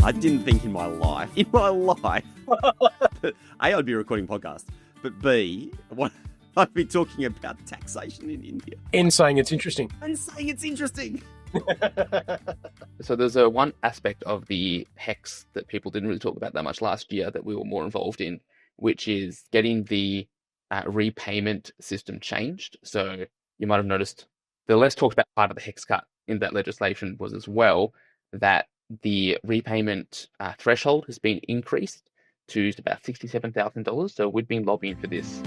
I didn't think in my life, that A, I'd be recording podcasts, but B, what I'd be talking about taxation in India. And saying it's interesting. So there's one aspect of the HEX that people didn't really talk about that much last year that we were more involved in, which is getting the repayment system changed. So you might have noticed the less talked about part of the HEX cut in that legislation was as well that the repayment threshold has been increased to about $67,000. So we've been lobbying for this.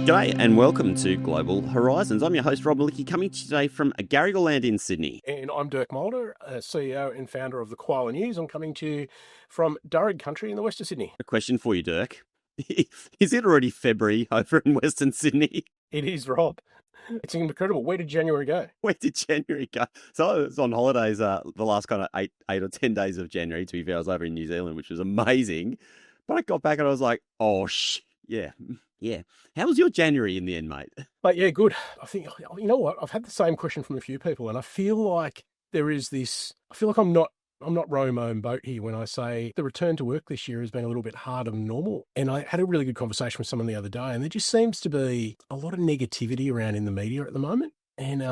G'day and welcome to Global Horizons. I'm your host, Rob Malicki, coming to you today from Garrigal in Sydney. And I'm Dirk Mulder, CEO and founder of the Koala News. I'm coming to you from Durrag country in the west of Sydney. A question for you, Dirk. Is it already February over in Western Sydney? It is, Rob. It's incredible. Where did January go? So I was on holidays the last kind of eight or 10 days of January. To be fair, I was over in New Zealand, which was amazing. But I got back and I was like, yeah. How was your January in the end, mate? But yeah, good. I think, you know what? I've had the same question from a few people, and I feel like there is this, I feel like I'm not rowing my own boat here when I say the return to work this year has been a little bit harder than normal. And I had a really good conversation with someone the other day, and there just seems to be a lot of negativity around in the media at the moment. And,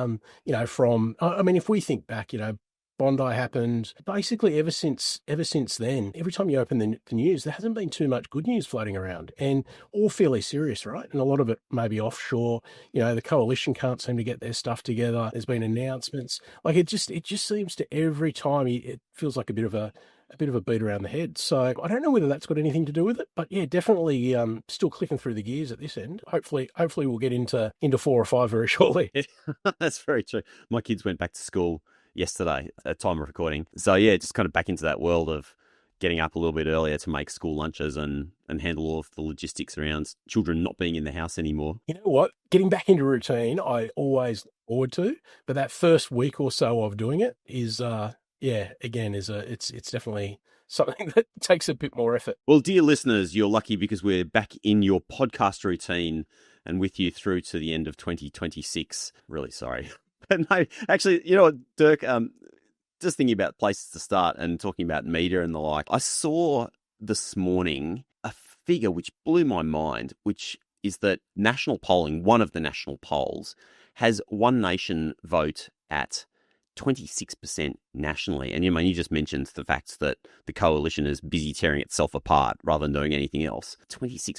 if we think back, Bondi happened basically ever since then. Every time you open the news, there hasn't been too much good news floating around, and all fairly serious, right? And a lot of it may be offshore. The coalition can't seem to get their stuff together. There's been announcements. Like it just seems to every time it feels like a bit of a beat around the head. So I don't know whether that's got anything to do with it, but yeah, definitely still clicking through the gears at this end. Hopefully we'll get into 4 or 5 very shortly. That's very true. My kids went back to school yesterday at time of recording. So yeah, just kind of back into that world of getting up a little bit earlier to make school lunches and handle all of the logistics around children not being in the house anymore. You know what? Getting back into routine, I always look forward to, but that first week or so of doing it is, it's definitely something that takes a bit more effort. Well, dear listeners, you're lucky because we're back in your podcast routine and with you through to the end of 2026. Really sorry. But no, actually, you know what, Dirk, just thinking about places to start and talking about media and the like, I saw this morning a figure which blew my mind, which is that national polling, one of the national polls, has One Nation vote at 26% nationally. And you just mentioned the fact that the coalition is busy tearing itself apart rather than doing anything else. 26%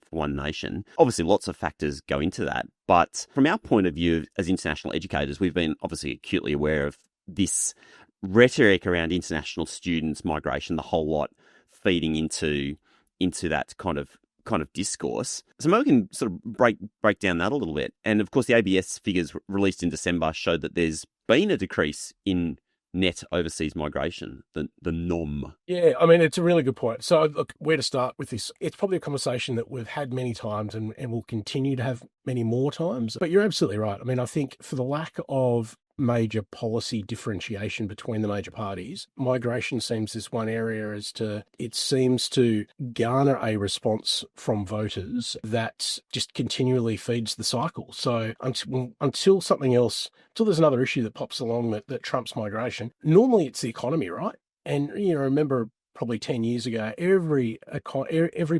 for One Nation. Obviously, lots of factors go into that. But from our point of view as international educators, we've been obviously acutely aware of this rhetoric around international students, migration, the whole lot feeding into that kind of discourse. So maybe we can sort of break down that a little bit. And of course, the ABS figures released in December showed that there's been a decrease in net overseas migration, the NOM. Yeah, I mean, it's a really good point. So look, where to start with this? It's probably a conversation that we've had many times and will continue to have many more times. But you're absolutely right. I mean, I think for the lack of major policy differentiation between the major parties, migration seems this one area it seems to garner a response from voters that just continually feeds the cycle. So until there's another issue that pops along that trumps migration, normally it's the economy, right? And remember probably 10 years ago, every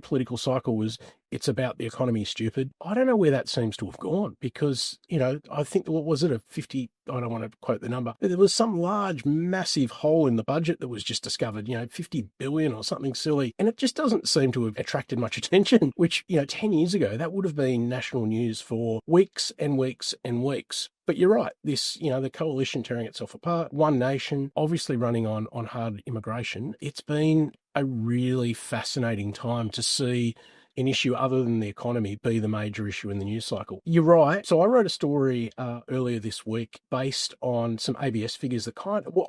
political cycle it's about the economy, stupid. I don't know where that seems to have gone because, I think, what was it, I don't want to quote the number, but there was some large, massive hole in the budget that was just discovered, 50 billion or something silly. And it just doesn't seem to have attracted much attention, which, 10 years ago, that would have been national news for weeks and weeks and weeks. But you're right, this, the coalition tearing itself apart, One Nation, obviously running on hard immigration. It's been a really fascinating time to see an issue other than the economy be the major issue in the news cycle. You're right. So I wrote a story earlier this week based on some ABS figures that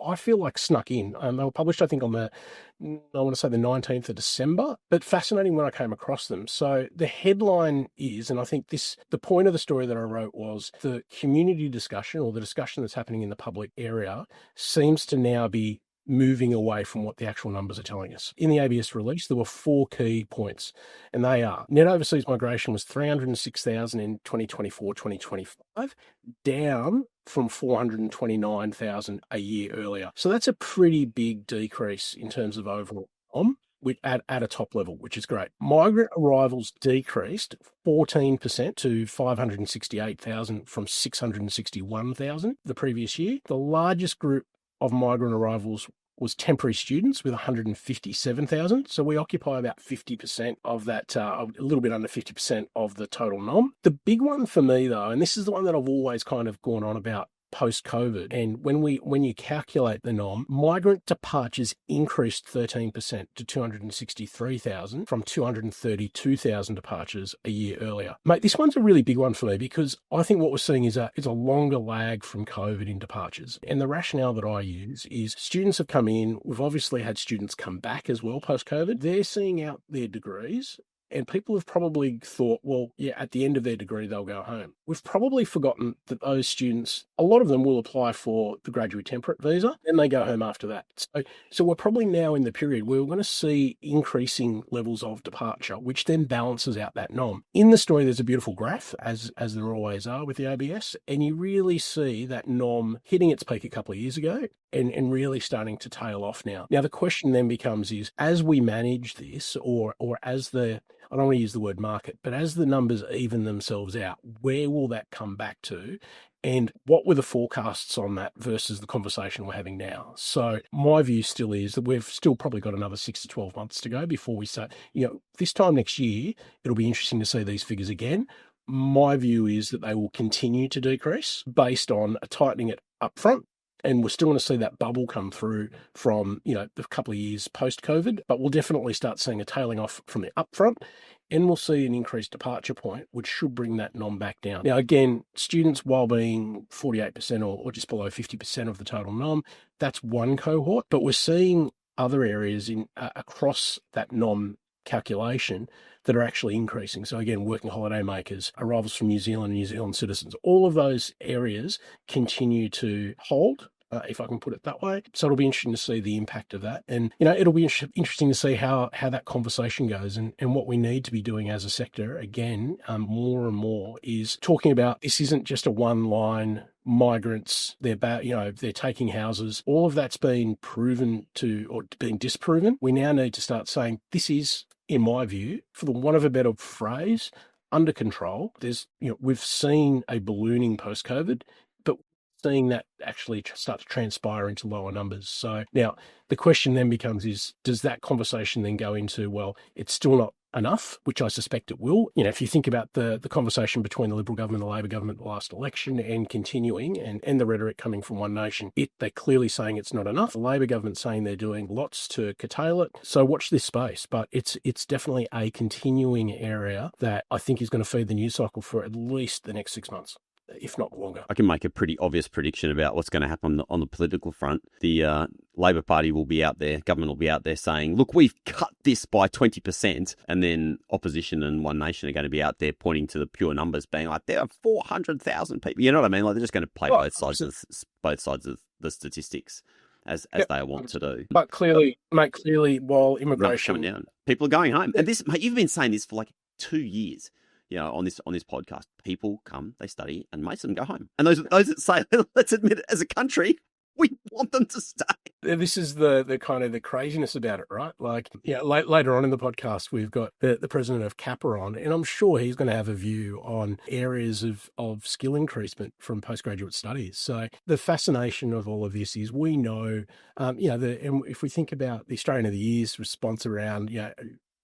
I feel like snuck in. They were published, I think, on the 19th of December, but fascinating when I came across them. So the headline is, and I think the point of the story that I wrote was the community discussion or the discussion that's happening in the public area seems to now be moving away from what the actual numbers are telling us. In the ABS release, there were 4 key points, and they are: net overseas migration was 306,000 in 2024-2025, down from 429,000 a year earlier. So that's a pretty big decrease in terms of overall at a top level, which is great. Migrant arrivals decreased 14% to 568,000 from 661,000 the previous year. The largest group of migrant arrivals was temporary students with 157,000. So we occupy about 50% of that, a little bit under 50% of the total nom. The big one for me, though, and this is the one that I've always kind of gone on about post-COVID, and when you calculate the nom, migrant departures increased 13% to 263,000 from 232,000 departures a year earlier. Mate, this one's a really big one for me because I think what we're seeing is a longer lag from COVID in departures. And the rationale that I use is students have come in. We've obviously had students come back as well post-COVID. They're seeing out their degrees. And people have probably thought, well, yeah, at the end of their degree, they'll go home. We've probably forgotten that those students, a lot of them will apply for the graduate temperate visa, and they go home after that. So we're probably now in the period where we're going to see increasing levels of departure, which then balances out that nom. In the story, there's a beautiful graph, as there always are with the ABS, and you really see that nom hitting its peak a couple of years ago and really starting to tail off now. Now, the question then becomes is, as we manage this, or as I don't want to use the word market, but as the numbers even themselves out, where will that come back to? And what were the forecasts on that versus the conversation we're having now? So my view still is that we've still probably got another 6 to 12 months to go before we start, this time next year, it'll be interesting to see these figures again. My view is that they will continue to decrease based on a tightening it up front. And we're still going to see that bubble come through from, the couple of years post-COVID, but we'll definitely start seeing a tailing off from the upfront, and we'll see an increased departure point, which should bring that nom back down. Now, again, students, while being 48% or just below 50% of the total nom, that's one cohort, but we're seeing other areas across that nom calculation that are actually increasing. So again, working holiday makers, arrivals from New Zealand and New Zealand citizens, all of those areas continue to hold, if I can put it that way. So it'll be interesting to see the impact of that. And, it'll be interesting to see how that conversation goes. And what we need to be doing as a sector, again, more and more, is talking about this isn't just a one-line migrants, they're taking houses. All of that's been proven or being disproven. We now need to start saying this is, in my view, for the want of a better phrase, under control. We've seen a ballooning post-COVID, but seeing that actually start to transpire into lower numbers. So now the question then becomes does that conversation then go into, well, it's still not enough, which I suspect it will. If you think about the conversation between the Liberal government and the Labor government the last election and continuing and the rhetoric coming from One Nation, they're clearly saying it's not enough. The Labor government saying they're doing lots to curtail it. So watch this space, but it's definitely a continuing area that I think is going to feed the news cycle for at least the next 6 months, if not longer. I can make a pretty obvious prediction about what's going to happen on the political front. The Labor Party will be out there, government will be out there saying, look, we've cut this by 20%. And then opposition and One Nation are going to be out there pointing to the pure numbers, being like, there are 400,000 people. You know what I mean? Like, they're just going to play both sides of the statistics as they want to do. But clearly, while immigration coming down, people are going home. And this, mate, you've been saying this for like 2 years. On this podcast, people come, they study, and most of them go home. And those that say, let's admit it, as a country, we want them to stay. This is the kind of the craziness about it, right? Like, later on in the podcast, we've got the president of CAPA on, and I'm sure he's going to have a view on areas of skill increasement from postgraduate studies. So the fascination of all of this is we know, and if we think about the Australian of the Year's response around,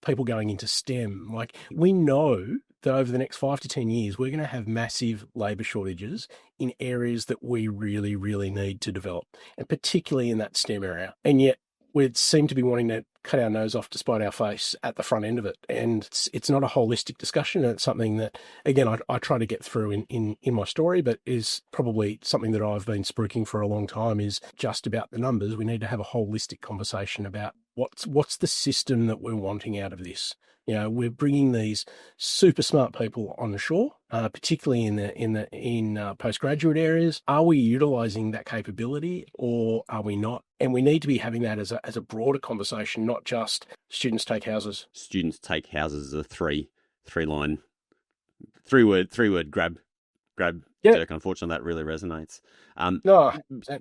people going into STEM, like we know that over the next 5 to 10 years, we're going to have massive labour shortages in areas that we really, really need to develop, and particularly in that STEM area. And yet we seem to be wanting to cut our nose off to spite our face at the front end of it. And it's not a holistic discussion. It's something that, again, I try to get through in my story, but is probably something that I've been spruiking for a long time, is just about the numbers. We need to have a holistic conversation about what's the system that we're wanting out of this. We're bringing these super smart people on the shore, particularly in postgraduate areas. Are we utilising that capability, or are we not? And we need to be having that as a broader conversation, not just students take houses. Students take houses is a three-word grab Yeah. Dirk. Unfortunately, that really resonates. No,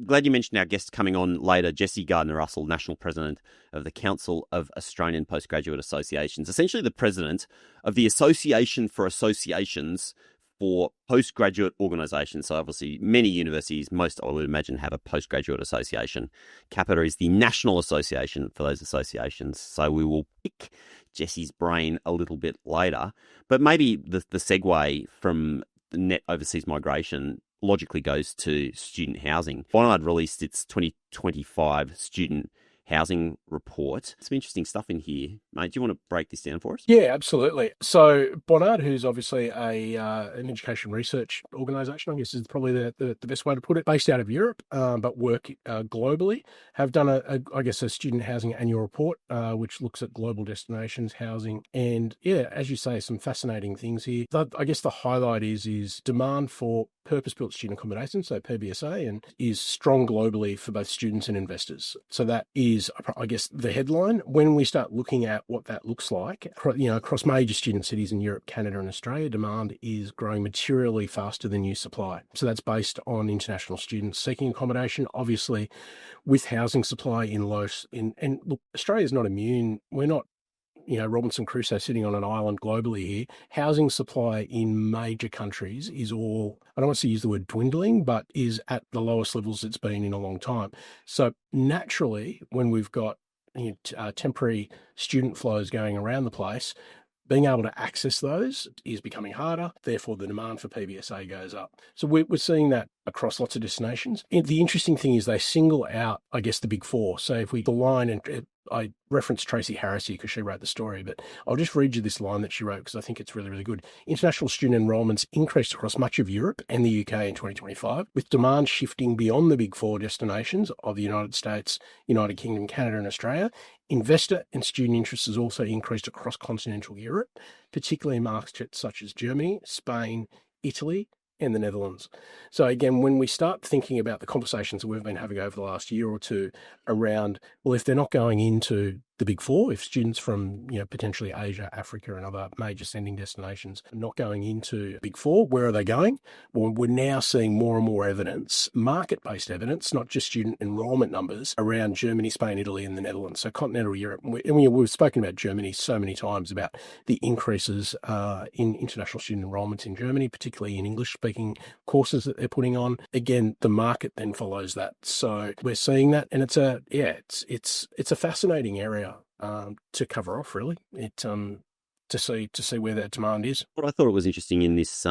Glad you mentioned our guest coming on later, Jessie Gardner-Russell, National President of the Council of Australian Postgraduate Associations, essentially the president of the Association for Associations for Postgraduate Organisations. So obviously many universities, most I would imagine, have a postgraduate association. Capita is the national association for those associations. So we will pick Jessie's brain a little bit later. But maybe the segue from the net overseas migration logically goes to student housing. Bonard released its 2025 student housing report. Some interesting stuff in here. Mate, do you want to break this down for us? Yeah, absolutely. So Bonard, who's obviously an education research organisation, I guess is probably the best way to put it, based out of Europe, but work globally, have done a student housing annual report, which looks at global destinations, housing, and yeah, as you say, some fascinating things here. I guess the highlight is demand for purpose-built student accommodation, so PBSA, and is strong globally for both students and investors. So that is, I guess, the headline. When we start looking at what that looks like, across major student cities in Europe, Canada, and Australia, demand is growing materially faster than new supply. So that's based on international students seeking accommodation, obviously, with housing supply in low. And look, Australia's not immune. We're not, Robinson Crusoe sitting on an island globally here. Housing supply in major countries is all, I don't want to use the word dwindling, but is at the lowest levels it's been in a long time. So naturally, when we've got temporary student flows going around the place, being able to access those is becoming harder. Therefore, the demand for PBSA goes up. So we're seeing that across lots of destinations. And the interesting thing is they single out, I guess, the big four. So if we the line, and I referenced Tracy Harris here because she wrote the story, but I'll just read you this line that she wrote because I think it's really, really good. International student enrolments increased across much of Europe and the UK in 2025, with demand shifting beyond the big four destinations of the United States, United Kingdom, Canada, and Australia. Investor and student interest has also increased across continental Europe, particularly in markets such as Germany, Spain, Italy, and the Netherlands. So again, when we start thinking about the conversations that we've been having over the last year or two around, well, if they're not going into the big four, if students from, potentially Asia, Africa, and other major sending destinations are not going into big four, where are they going? Well, we're now seeing more and more evidence, market-based evidence, not just student enrolment numbers around Germany, Spain, Italy, and the Netherlands. So continental Europe. We've spoken about Germany so many times about the increases in international student enrolments in Germany, particularly in English-speaking courses that they're putting on. Again, the market then follows that. So we're seeing that, and it's a fascinating area to cover off, really. To see where that demand is. What I thought was interesting in this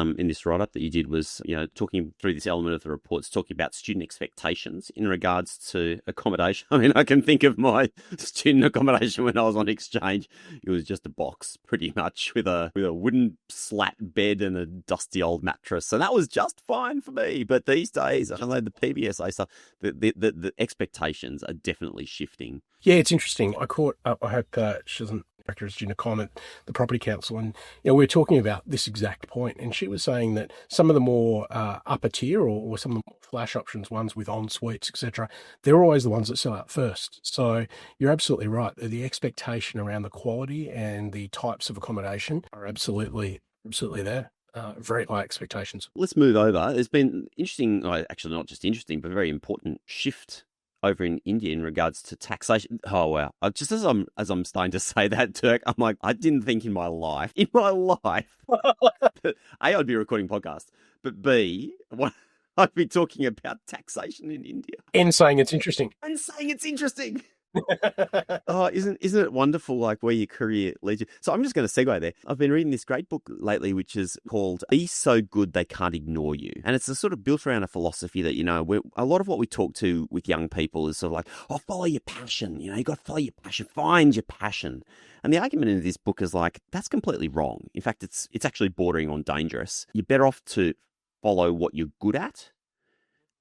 write-up that you did was, talking through this element of the reports, talking about student expectations in regards to accommodation. I mean, I can think of my student accommodation when I was on exchange. It was just a box, pretty much, with a wooden slat bed and a dusty old mattress, so that was just fine for me. But these days, I know the PBSA stuff, the expectations are definitely shifting. Yeah, it's interesting. I hope she doesn't director of student comment, the Property Council, and we were talking about this exact point, and she was saying that some of the more upper tier or some of the more flash options, ones with en suites, etc., they're always the ones that sell out first. So you're absolutely right. The expectation around the quality and the types of accommodation are absolutely there. Very high expectations. Let's move over. There's been interesting, actually not just interesting, but very important shift over in India in regards to taxation. Oh wow! Just as I'm starting to say that, Dirk, I'm like, I didn't think in my life, A, I'd be recording podcasts, but B, what I'd be talking about taxation in India and saying it's interesting. Oh, isn't it wonderful, like where your career leads you? So I'm just going to segue there. I've been reading this great book lately, which is called "Be So Good They Can't Ignore You," and it's a sort of built around a philosophy that a lot of what we talk to with young people is sort of like, oh, follow your passion. You got to follow your passion, find your passion. And the argument in this book is like that's completely wrong. In fact, it's actually bordering on dangerous. You're better off to follow what you're good at,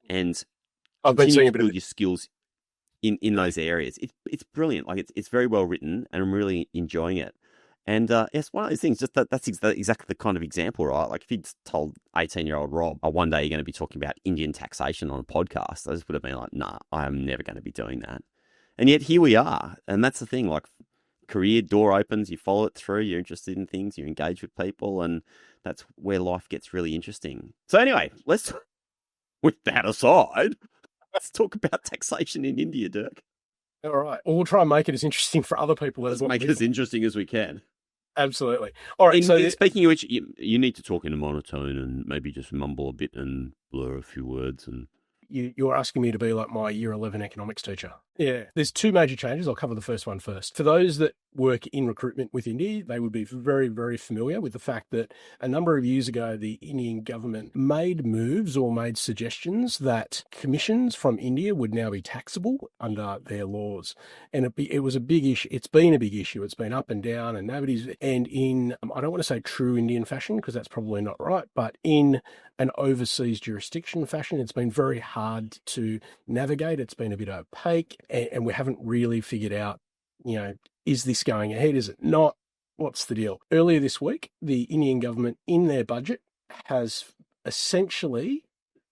and continue to build your skills in those areas. It's brilliant. Like it's very well written, and I'm really enjoying it. And it's one of those things. Just that's exactly the kind of example, right? Like if you'd told 18-year-old Rob, one day you're going to be talking about Indian taxation on a podcast, I just would have been like, nah, I am never going to be doing that. And yet here we are, and that's the thing. Like career door opens, you follow it through. You're interested in things, you engage with people, and that's where life gets really interesting. So anyway, with that aside, let's talk about taxation in India, Dirk. All right. Well, we'll try and make it as interesting for other people as Let's well. make it as interesting as we can. Absolutely. All right. Speaking of which, you need to talk in a monotone and maybe just mumble a bit and blur a few words. And you're asking me to be like my year 11 economics teacher. Yeah. There's two major changes. I'll cover the first one first. For those that work in recruitment with India, they would be very, very familiar with the fact that a number of years ago, the Indian government made moves or made suggestions that commissions from India would now be taxable under their laws. And it was a big issue. It's been a big issue. It's been up and down, and in, I don't want to say true Indian fashion, because that's probably not right, but in an overseas jurisdiction fashion, it's been very hard to navigate. It's been a bit opaque, and we haven't really figured out, is this going ahead? Is it not? What's the deal? Earlier this week, the Indian government in their budget has essentially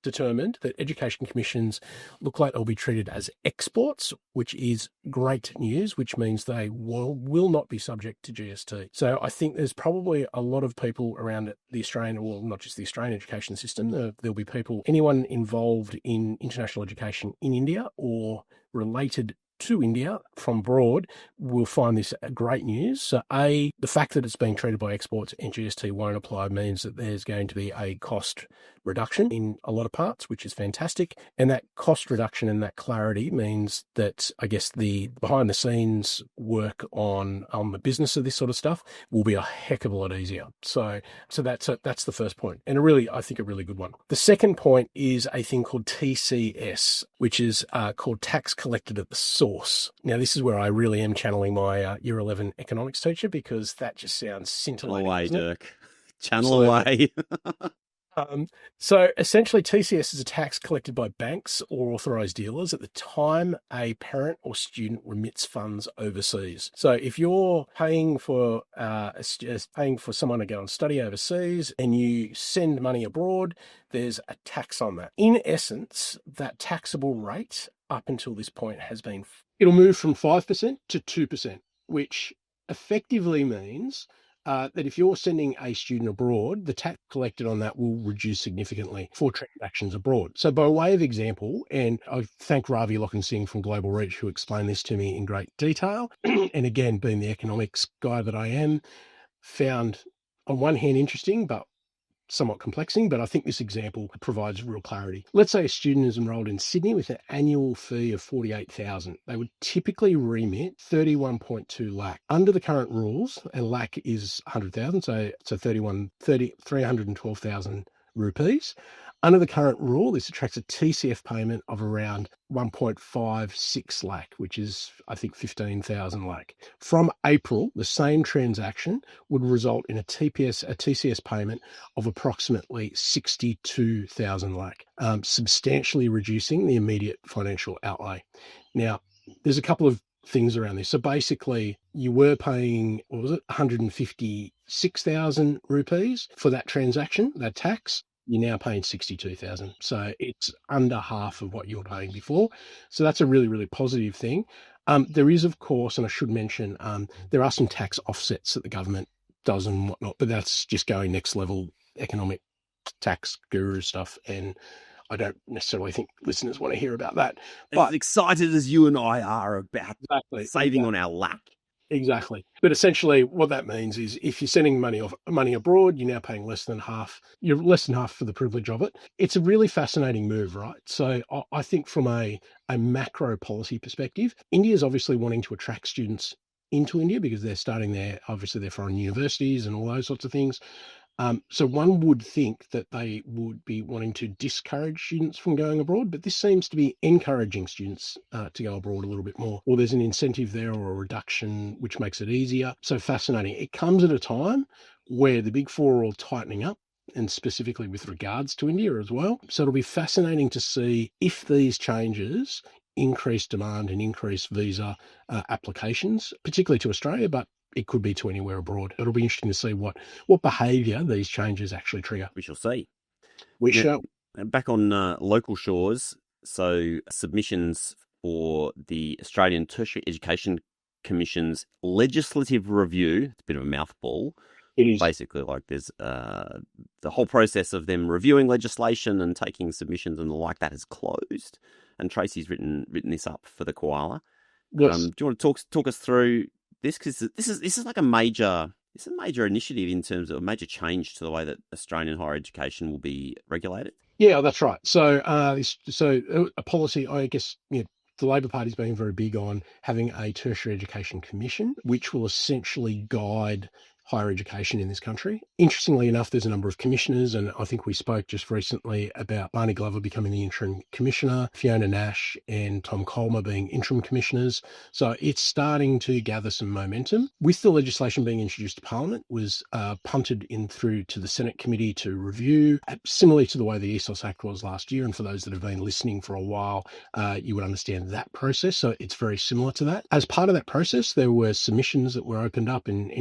determined that education commissions look like they'll be treated as exports, which is great news, which means they will not be subject to GST. So I think there's probably a lot of people around the Australian, well, not just the Australian education system, there'll be anyone involved in international education in India or related to India from abroad will find this great news. So the fact that it's being treated by exports and GST won't apply means that there's going to be a cost reduction in a lot of parts, which is fantastic. And that cost reduction and that clarity means that, I guess, the behind the scenes work on the business of this sort of stuff will be a heck of a lot easier. So that's the first point, and I think a really good one. The second point is a thing called TCS, which is called tax collected at the source. Now, this is where I really am channeling my year 11 economics teacher, because that just sounds scintillating. Channel away, Dirk. Channel away. So essentially, TCS is a tax collected by banks or authorised dealers at the time a parent or student remits funds overseas. So if you're paying for someone to go and study overseas and you send money abroad, there's a tax on that. In essence, that taxable rate up until this point it'll move from 5% to 2%, which effectively means that if you're sending a student abroad, the tax collected on that will reduce significantly for transactions abroad. So by way of example, and I thank Ravi Singh from Global Reach who explained this to me in great detail, and again, being the economics guy that I am, found on one hand interesting, but somewhat complexing, but I think this example provides real clarity. Let's say a student is enrolled in Sydney with an annual fee of 48,000. They would typically remit 31.2 lakh. Under the current rules, and lakh is 100,000, so 312,000 rupees. Under the current rule, this attracts a TCF payment of around 1.56 lakh, which is, I think, 15,000 lakh. From April, the same transaction would result in a TCS payment of approximately 62,000 lakh, substantially reducing the immediate financial outlay. Now, there's a couple of things around this. So basically, you were paying, 156,000 rupees for that transaction, that tax. You're now paying 62,000. So it's under half of what you were paying before. So that's a really, really positive thing. There is, of course, and I should mention, there are some tax offsets that the government does and whatnot, but that's just going next level economic tax guru stuff. And I don't necessarily think listeners want to hear about that. But as excited as you and I are about saving on our lack. Exactly. But essentially what that means is if you're sending money abroad, you're now paying less than half. You're less than half for the privilege of it. It's a really fascinating move, right? So I think from a macro policy perspective, India is obviously wanting to attract students into India because they're starting their foreign universities and all those sorts of things. So one would think that they would be wanting to discourage students from going abroad, but this seems to be encouraging students to go abroad a little bit more. Or there's an incentive there or a reduction, which makes it easier. So fascinating. It comes at a time where the Big Four are all tightening up, and specifically with regards to India as well. So it'll be fascinating to see if these changes increase demand and increase visa applications, particularly to Australia, but it could be to anywhere abroad. It'll be interesting to see what behaviour these changes actually trigger. We shall see. We shall. Back on local shores, so submissions for the Australian Tertiary Education Commission's legislative review, it's a bit of a mouthful, It is. Basically, like there's the whole process of them reviewing legislation and taking submissions and the like that has closed. And Tracy's written this up for the koala. Yes. Do you want to talk us through this? Because this is like a major initiative in terms of a major change to the way that Australian higher education will be regulated. Yeah, that's right. So, a policy, I guess, the Labor Party's been very big on having a tertiary education commission, which will essentially guide higher education in this country. Interestingly enough, there's a number of commissioners, and I think we spoke just recently about Barney Glover becoming the interim commissioner, Fiona Nash and Tom Colmer being interim commissioners. So it's starting to gather some momentum. With the legislation being introduced to Parliament, was punted in through to the Senate committee to review, similarly to the way the ESOS Act was last year. And for those that have been listening for a while, you would understand that process. So it's very similar to that. As part of that process, there were submissions that were opened up, and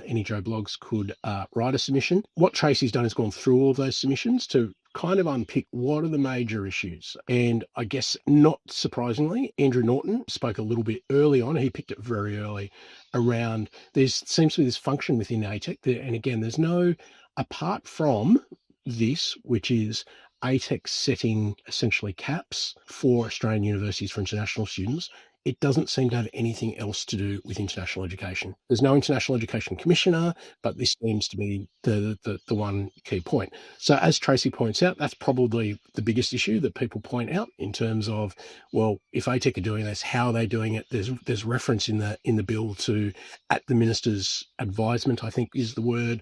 any Joe Blogs could write a submission. What Tracy's done is gone through all of those submissions to kind of unpick what are the major issues. And I guess not surprisingly, Andrew Norton spoke a little bit early on. He picked it very early around there seems to be this function within ATEC. And again, there's no, apart from this, which is ATEC setting essentially caps for Australian universities for international students, it doesn't seem to have anything else to do with international education. There's no international education commissioner, but this seems to be the one key point. So as Tracy points out, that's probably the biggest issue that people point out in terms of, well, if ATEC are doing this, how are they doing it? There's reference in the bill to at the minister's advisement, I think is the word.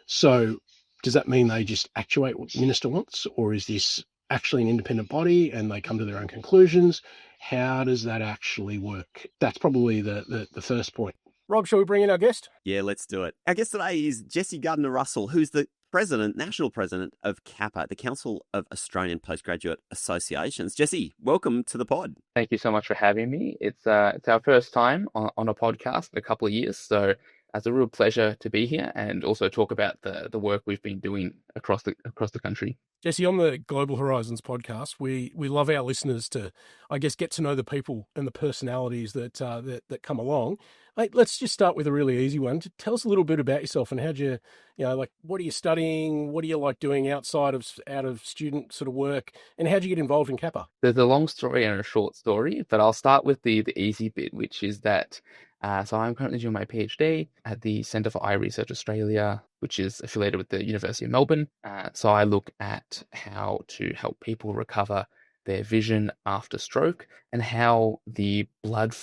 So does that mean they just actuate what the minister wants, or is this actually an independent body and they come to their own conclusions? How does that actually work? That's probably the first point. Rob, shall we bring in our guest? Yeah, let's do it. Our guest today is Jessie Gardner-Russell, who's the national president of CAPA, the Council of Australian Postgraduate Associations. Jessie, welcome to the pod. Thank you so much for having me. It's our first time on a podcast in a couple of years, so it's a real pleasure to be here and also talk about the work we've been doing across the country. Jessie, on the Global Horizons podcast, we love our listeners to, I guess, get to know the people and the personalities that come along. Let's just start with a really easy one. Tell us a little bit about yourself and how'd you what are you studying? What do you like doing out of student sort of work? And how'd you get involved in CAPA? There's a long story and a short story, but I'll start with the easy bit, which is that so I'm currently doing my PhD at the Centre for Eye Research Australia, which is affiliated with the University of Melbourne. So I look at how to help people recover their vision after stroke and how the blood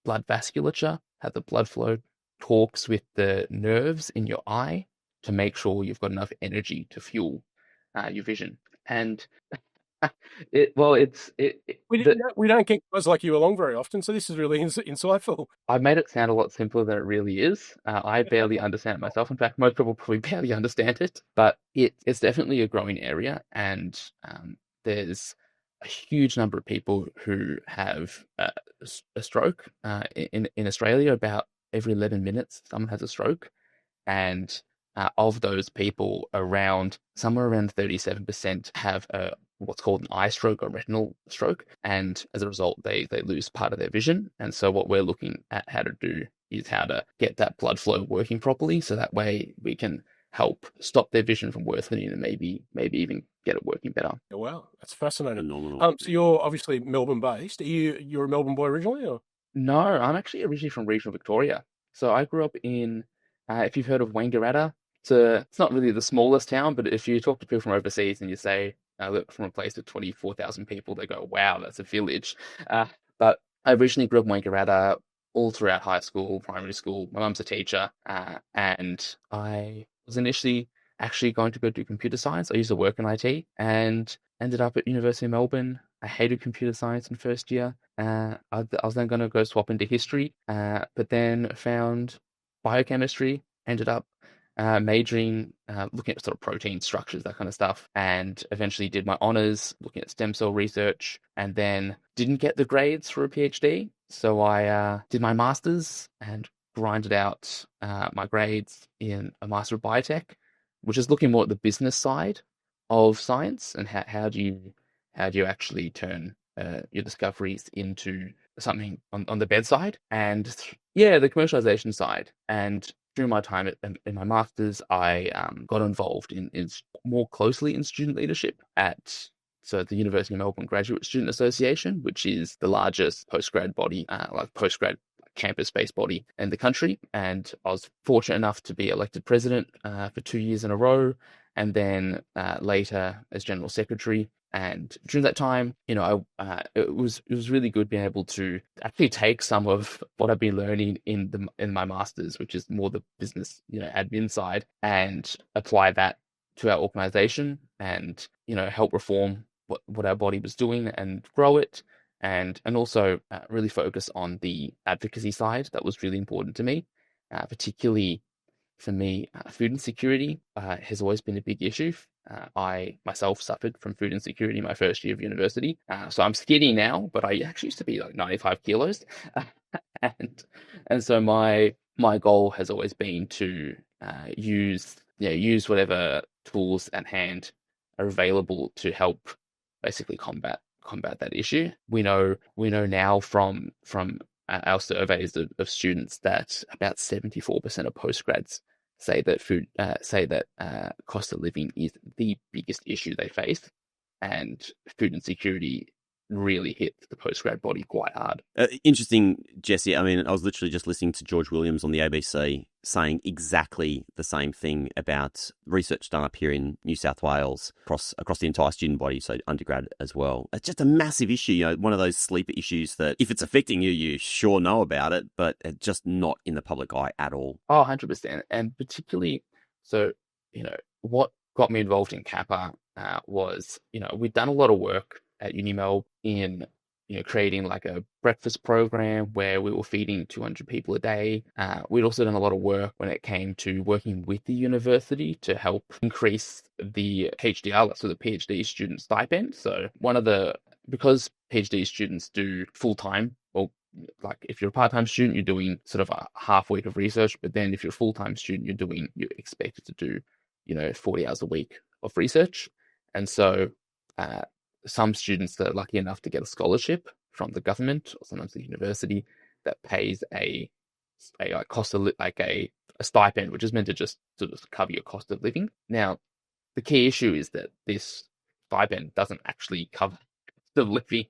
vasculature, how the blood flow talks with the nerves in your eye to make sure you've got enough energy to fuel your vision. And we don't get guys like you along very often, so this is really insightful. I've made it sound a lot simpler than it really is. I barely understand it myself. In fact, most people probably barely understand it, but it's definitely a growing area, and there's a huge number of people who have a stroke in Australia. About every 11 minutes, someone has a stroke, and of those people, somewhere around 37% have what's called an eye stroke or retinal stroke, and as a result, they lose part of their vision. And so, what we're looking at how to do is how to get that blood flow working properly, so that way we can help stop their vision from worsening and maybe even get it working better. Oh, wow, that's fascinating. Phenomenal. So you're obviously Melbourne based. You're a Melbourne boy originally, or? No, I'm actually originally from regional Victoria. So I grew up in, if you've heard of Wangaratta, it's not really the smallest town, but if you talk to people from overseas and you say, I look from a place with 24,000 people, they go, wow, that's a village. But I originally grew up in Wangaratta all throughout high school, primary school. My mum's a teacher, and I was initially actually going to go do computer science. I used to work in IT and ended up at University of Melbourne. I hated computer science in first year. I was then going to go swap into history, but then found biochemistry, ended up majoring, looking at sort of protein structures, that kind of stuff, and eventually did my honours looking at stem cell research, and then didn't get the grades for a PhD. So I did my master's and grinded out my grades in a Master of Biotech, which is looking more at the business side of science and how do you actually turn your discoveries into something on the bedside, and the commercialization side. And during my time in my master's, I got involved in more closely in student leadership at the University of Melbourne Graduate Student Association, which is the largest postgrad body, postgrad campus-based body in the country. And I was fortunate enough to be elected president for 2 years in a row, and then later as general secretary. And during that time, it was really good being able to actually take some of what I've been learning in my master's, which is more the business, admin side, and apply that to our organization, and help reform what our body was doing and grow it, and also really focus on the advocacy side. That was really important to me, particularly for me. Food insecurity has always been a big issue. I myself suffered from food insecurity my first year of university. So I'm skinny now, but I actually used to be like 95 kilos. and so my goal has always been to use whatever tools at hand are available to help basically combat that issue. We know now from our surveys of students that about 74% of postgrads say that cost of living is the biggest issue they face, and food insecurity really hit the postgrad body quite hard. Interesting, Jesse. I mean, I was literally just listening to George Williams on the ABC saying exactly the same thing about research done up here in New South Wales across the entire student body, so undergrad as well. It's just a massive issue, one of those sleeper issues that if it's affecting you, you sure know about it, but it's just not in the public eye at all. Oh, 100%. And particularly, so, what got me involved in Kappa was, we'd done a lot of work at UniMel in creating like a breakfast program where we were feeding 200 people a day. We'd also done a lot of work when it came to working with the university to help increase the PhDR, so the PhD student stipend. So because PhD students do full-time, or like if you're a part-time student, you're doing sort of a half week of research, but then if you're a full-time student, you're expected to do 40 hours a week of research. And so some students that are lucky enough to get a scholarship from the government or sometimes the university that pays a stipend, which is meant to just sort of cover your cost of living. Now, the key issue is that this stipend doesn't actually cover the living.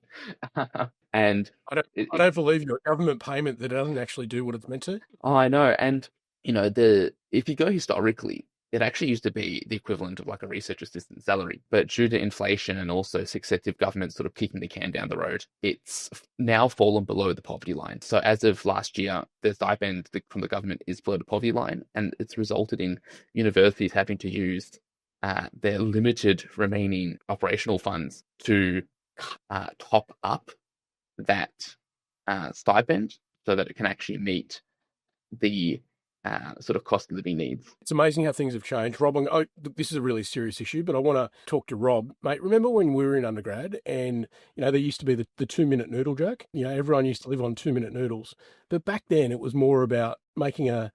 And I don't believe your government payment that doesn't actually do what it's meant to. Oh, I know. And if you go historically, it actually used to be the equivalent of like a research assistant salary, but due to inflation and also successive governments sort of kicking the can down the road, it's now fallen below the poverty line. So as of last year, the stipend from the government is below the poverty line, and it's resulted in universities having to use their limited remaining operational funds to top up that stipend so that it can actually meet the sort of cost of living needs. It's amazing how things have changed. Rob, this is a really serious issue, but I want to talk to Rob. Mate, remember when we were in undergrad and, there used to be the 2-minute noodle joke? Everyone used to live on 2-minute noodles. But back then it was more about making a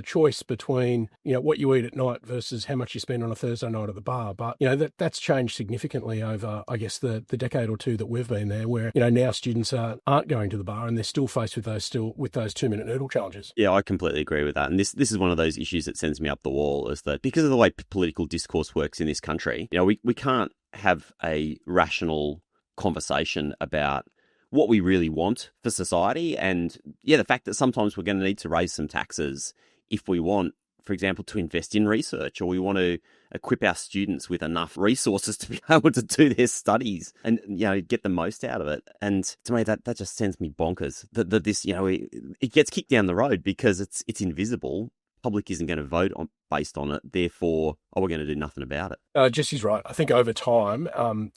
choice between, what you eat at night versus how much you spend on a Thursday night at the bar. But, that's changed significantly over, I guess, the decade or two that we've been there, where, now students aren't going to the bar and they're still faced with those 2-minute noodle challenges. Yeah, I completely agree with that. And this is one of those issues that sends me up the wall, is that because of the way political discourse works in this country, we can't have a rational conversation about what we really want for society. And the fact that sometimes we're going to need to raise some taxes if we want, for example, to invest in research, or we want to equip our students with enough resources to be able to do their studies and, get the most out of it. And to me, that just sends me bonkers that this, it gets kicked down the road because it's invisible. Public isn't going to vote based on it. Therefore, we're going to do nothing about it. Jesse's right. I think over time,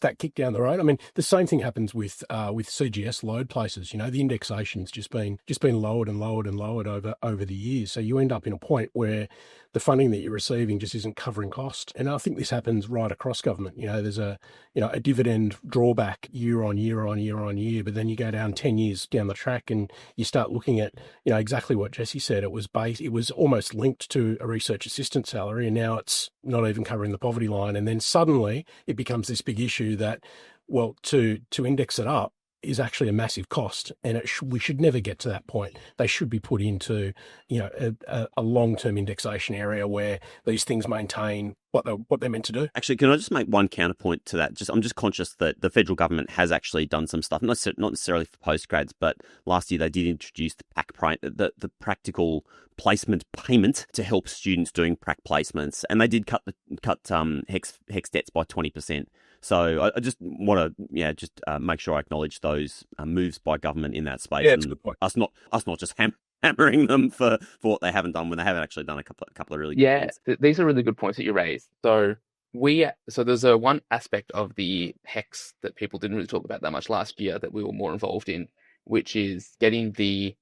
that kick down the road. I mean, the same thing happens with CGS load places. The indexation's just been lowered and lowered and lowered over the years. So you end up in a point where the funding that you're receiving just isn't covering cost. And I think this happens right across government. There's a dividend drawback year on year on year on year, but then you go down 10 years down the track and you start looking at, exactly what Jesse said. It was almost linked to a research assistant salary, and now it's not even covering the poverty line. And then suddenly it becomes this big issue that, well, to index it up, is actually a massive cost, and we should never get to that point. They should be put into, a long-term indexation area where these things maintain what they're meant to do. Actually, can I just make one counterpoint to that? I'm just conscious that the federal government has actually done some stuff, not necessarily for postgrads, but last year they did introduce the practical placement payment to help students doing prac placements, and they did cut HEX debts by 20%. So I just want to make sure I acknowledge those moves by government in that space. Yeah, that's a good point. Us not just hammering them for what they haven't done when they haven't actually done a couple of really good things. These are really good points that you raised. So there's one aspect of the HEX that people didn't really talk about that much last year that we were more involved in, which is getting the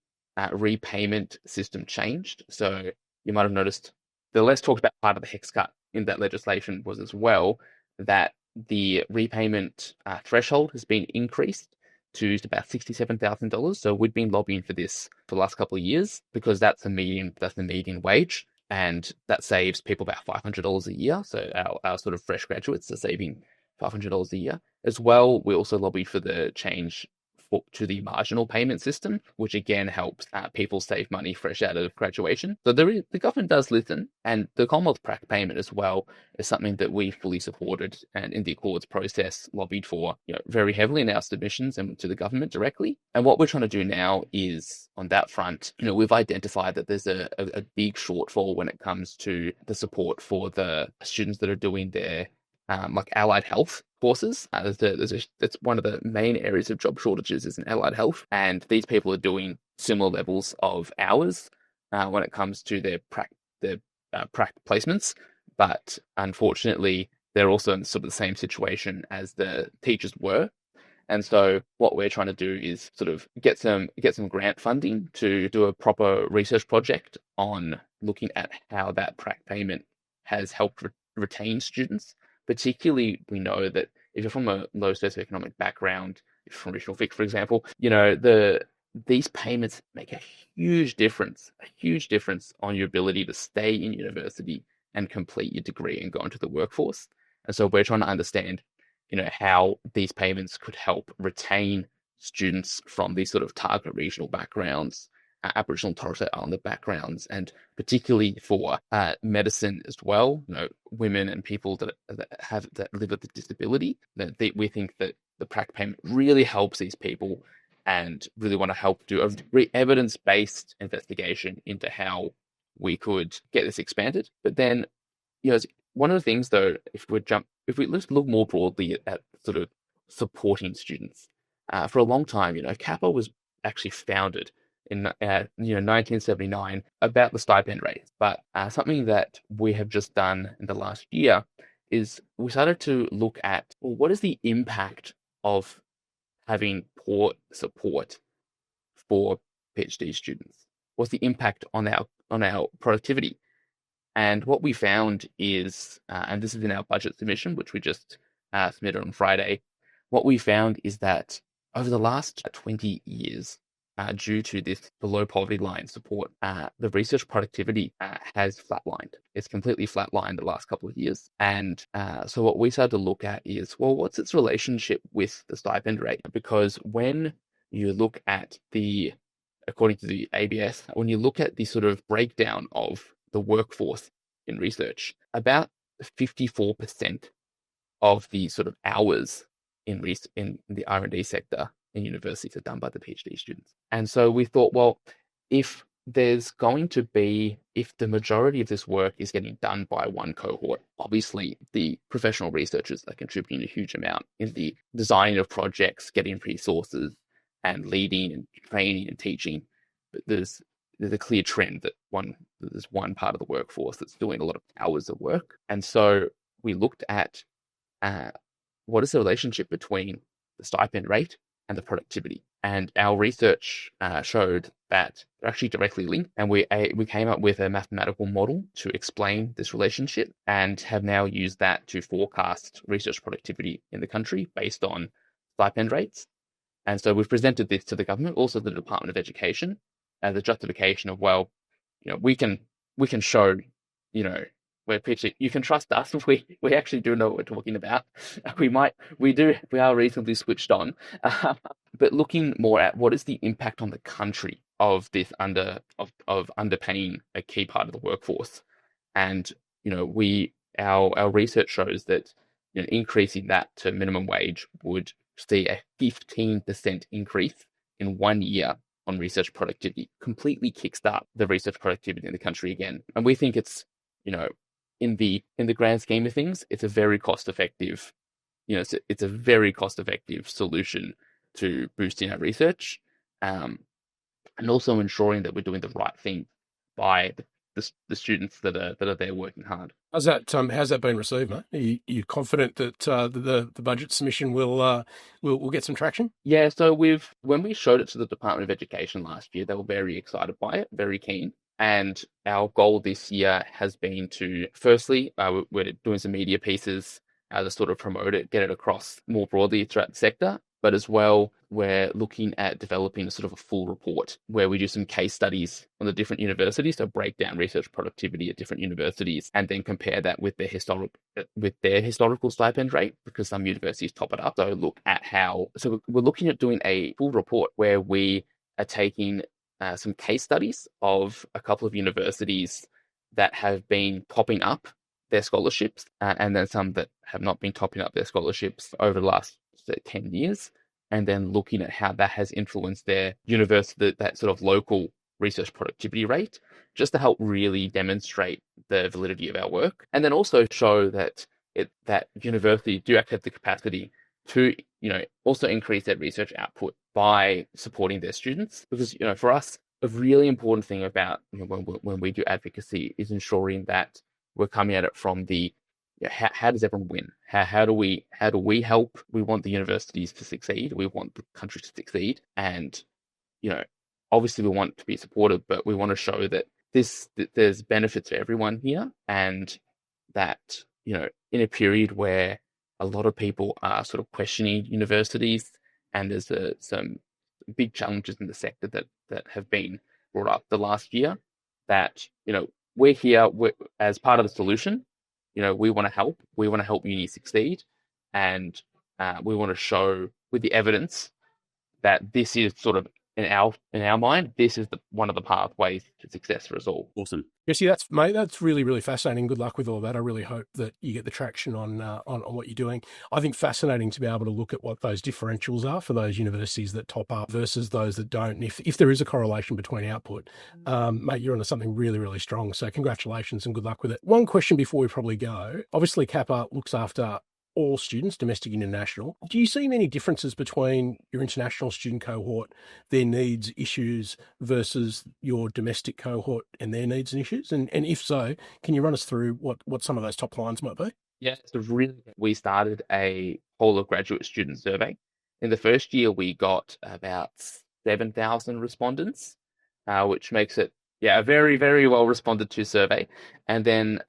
repayment system changed. So you might have noticed the less talked about part of the HEX cut in that legislation was as well that the repayment threshold has been increased to about $67,000. So we'd been lobbying for this for the last couple of years because that's the median wage, and that saves people about $500 a year. So our sort of fresh graduates are saving $500 a year. As well, we also lobbied for the change to the marginal payment system, which again helps people save money fresh out of graduation. So the government does listen, and the Commonwealth prac payment as well is something that we fully supported and in the Accords process lobbied for very heavily in our submissions and to the government directly. And what we're trying to do now is on that front, we've identified that there's a big shortfall when it comes to the support for the students that are doing their allied health courses. That's one of the main areas of job shortages is in allied health, and these people are doing similar levels of hours when it comes to their prac placements, but unfortunately they're also in sort of the same situation as the teachers were. And so what we're trying to do is sort of get some grant funding to do a proper research project on looking at how that prac payment has helped retain students. Particularly, we know that if you're from a low socioeconomic background, if you're from regional Vic, for example, these payments make a huge difference on your ability to stay in university and complete your degree and go into the workforce. And so we're trying to understand, how these payments could help retain students from these sort of target regional backgrounds, Aboriginal and Torres Strait Islander backgrounds, and particularly for medicine as well. Women and people that live with a disability. We think that the prac payment really helps these people, and really want to help do a evidence-based investigation into how we could get this expanded. But then, one of the things though, if we let's look more broadly at sort of supporting students. For a long time, CAPA was actually founded in 1979 about the stipend rates. But something that we have just done in the last year is we started to look at, well, what is the impact of having poor support for PhD students? What's the impact on our productivity? And what we found is, and this is in our budget submission, which we just submitted on Friday, what we found is that over the last 20 years, due to this below poverty line support, the research productivity has flatlined. It's completely flatlined the last couple of years. And so what we started to look at is, well, what's its relationship with the stipend rate? Because when you look at according to the ABS, when you look at the sort of breakdown of the workforce in research, about 54% of the sort of hours in the R&D sector in universities are done by the PhD students. And so we thought, well, if the majority of this work is getting done by one cohort, obviously the professional researchers are contributing a huge amount in the design of projects, getting resources, and leading and training and teaching. But there's a clear trend that there's one part of the workforce that's doing a lot of hours of work. And so we looked at what is the relationship between the stipend rate and the productivity. And our research showed that they're actually directly linked. And we came up with a mathematical model to explain this relationship, and have now used that to forecast research productivity in the country based on stipend rates. And so we've presented this to the government, also the Department of Education, as a justification of, well, we can show, we're pitching. You can trust us. We actually do know what we're talking about. We are reasonably switched on. But looking more at what is the impact on the country of this of underpaying a key part of the workforce, and our research shows that increasing that to minimum wage would see a 15% increase in 1 year on research productivity, completely kickstart the research productivity in the country again. And we think it's, in the grand scheme of things, it's a very cost effective, it's a very cost effective solution to boosting our research, and also ensuring that we're doing the right thing by the students that are there working hard. How's that been received, mate? Are you confident that the budget submission will get some traction? Yeah, so when we showed it to the Department of Education last year, they were very excited by it, very keen. And our goal this year has been to, firstly, we're doing some media pieces to sort of promote it, get it across more broadly throughout the sector. But as well, we're looking at developing a sort of a full report where we do some case studies on the different universities to break down research productivity at different universities and then compare that with their historical stipend rate, because some universities top it up. So we're looking at doing a full report where we are taking some case studies of a couple of universities that have been topping up their scholarships and then some that have not been topping up their scholarships over the last 10 years, and then looking at how that has influenced their university, that sort of local research productivity rate, just to help really demonstrate the validity of our work, and then also show that universities do actually have the capacity to also increase their research output by supporting their students. Because for us, a really important thing about when we do advocacy is ensuring that we're coming at it from the how does everyone win? How do we help? We want the universities to succeed. We want the country to succeed, and obviously we want to be supportive, but we want to show that there's benefits to everyone here, and that in a period where a lot of people are sort of questioning universities, and there's some big challenges in the sector that have been brought up the last year, that we're here as part of the solution. We want to help. We want to help uni succeed, and we want to show with the evidence that this is sort of in our mind, this is one of the pathways to success for us all. Awesome. Jesse, that's really, really fascinating. Good luck with all that. I really hope that you get the traction on what you're doing. I think fascinating to be able to look at what those differentials are for those universities that top up versus those that don't. And if there is a correlation between output, mate, you're onto something really, really strong. So congratulations and good luck with it. One question before we probably go. Obviously, Kappa looks after all students, domestic and international. Do you see many differences between your international student cohort, their needs, issues, versus your domestic cohort and their needs and issues? And if so, can you run us through what some of those top lines might be? Yeah, so we started a whole of graduate student survey. In the first year, we got about 7,000 respondents, which makes it a very, very well responded to survey. And then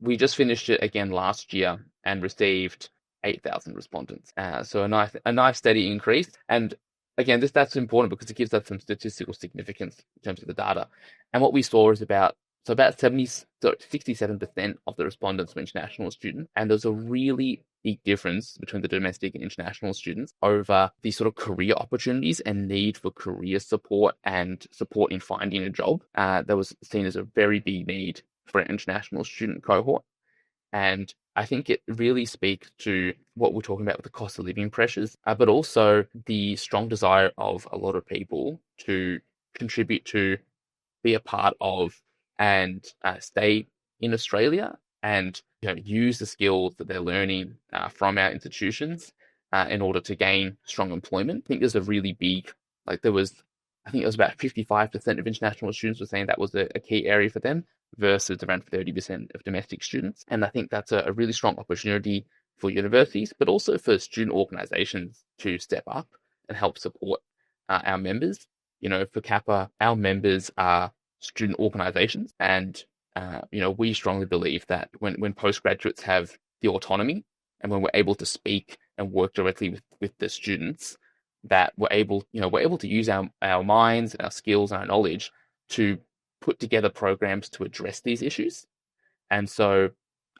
we just finished it again last year and received 8,000 respondents. So a nice steady increase. And again, that's important because it gives us some statistical significance in terms of the data. And what we saw is about 67% of the respondents were international students. And there's a really big difference between the domestic and international students over the sort of career opportunities and need for career support and support in finding a job. That was seen as a very big need for an international student cohort. And I think it really speaks to what we're talking about with the cost of living pressures, but also the strong desire of a lot of people to contribute to, be a part of, and stay in Australia and use the skills that they're learning from our institutions in order to gain strong employment. I think there's a really big, I think it was about 55% of international students were saying that was a key area for them, versus around 30% of domestic students. And I think that's a really strong opportunity for universities, but also for student organizations to step up and help support our members. For Kappa, our members are student organizations, and we strongly believe that when postgraduates have the autonomy and when we're able to speak and work directly with the students, that we're able to use our minds and our skills and our knowledge to put together programs to address these issues. And so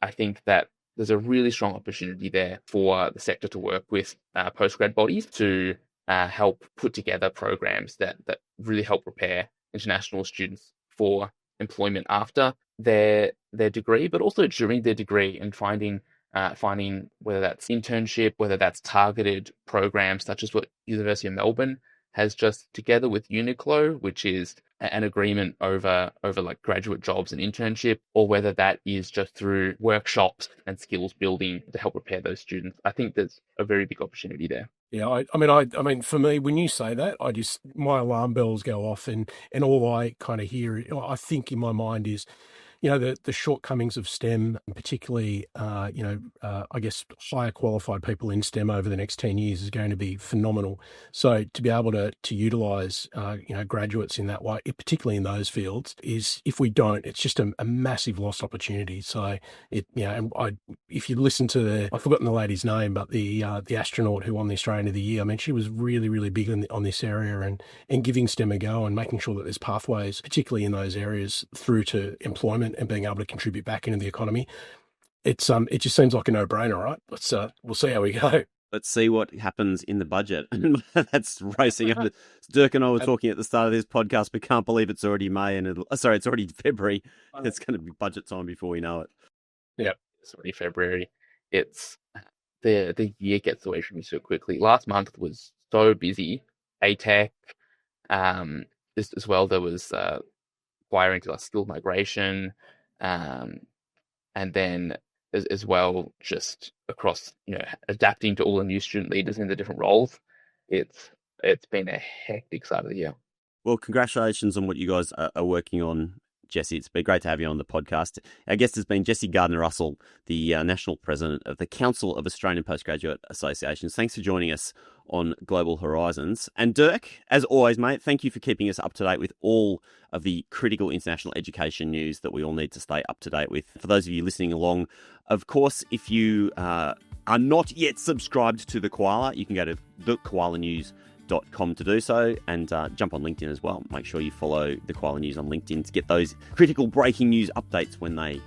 I think that there's a really strong opportunity there for the sector to work with postgrad bodies to help put together programs that really help prepare international students for employment after their degree, but also during their degree, and finding whether that's internship, whether that's targeted programs such as what University of Melbourne has just together with Uniqlo, which is an agreement over like graduate jobs and internship, or whether that is just through workshops and skills building to help prepare those students. I think there's a very big opportunity there. Yeah, I mean, for me, when you say that, my alarm bells go off, and all I kind of hear, I think in my mind is, the shortcomings of STEM, and particularly, I guess higher qualified people in STEM over the next 10 years is going to be phenomenal. So to be able to utilise, graduates in that way, particularly in those fields, if we don't, it's just a massive lost opportunity. So if you listen to I've forgotten the lady's name, but the astronaut who won the Australian of the Year, I mean, she was really, really big on this area and giving STEM a go and making sure that there's pathways, particularly in those areas, through to employment and being able to contribute back into the economy. It just seems like a no-brainer, right? We'll see how we go. Let's see what happens in the budget. That's racing up. Dirk and I were talking at the start of this podcast, but can't believe it's already May and it's already February. It's going to be budget time before we know it. Yeah, it's already February. It's the year gets away from you so quickly. Last month was so busy. ATEC, as well. There was acquiring to skilled migration, and then as well, just across, adapting to all the new student leaders in the different roles. It's been a hectic start of the year. Well, congratulations on what you guys are working on, Jesse. It's been great to have you on the podcast. Our guest has been Jesse Gardner-Russell, the National President of the Council of Australian Postgraduate Associations. Thanks for joining us on Global Horizons. And Dirk, as always, mate, thank you for keeping us up to date with all of the critical international education news that we all need to stay up to date with. For those of you listening along, of course, if you are not yet subscribed to The Koala, you can go to thekoalanews.com to do so, and jump on LinkedIn as well. Make sure you follow The Koala News on LinkedIn to get those critical breaking news updates when they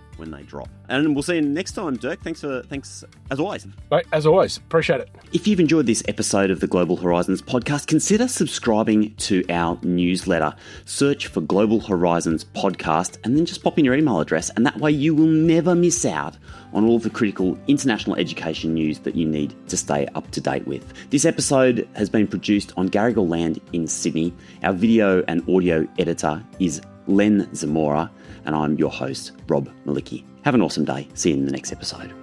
drop. And we'll see you next time, Dirk. Thanks as always. Mate, as always, appreciate it. If you've enjoyed this episode of the Global Horizons podcast, consider subscribing to our newsletter. Search for Global Horizons podcast and then just pop in your email address, and that way you will never miss out on all the critical international education news that you need to stay up to date with. This episode has been produced on Garigal land in Sydney. Our video and audio editor is Len Zamora, and I'm your host, Rob Malicki. Have an awesome day. See you in the next episode.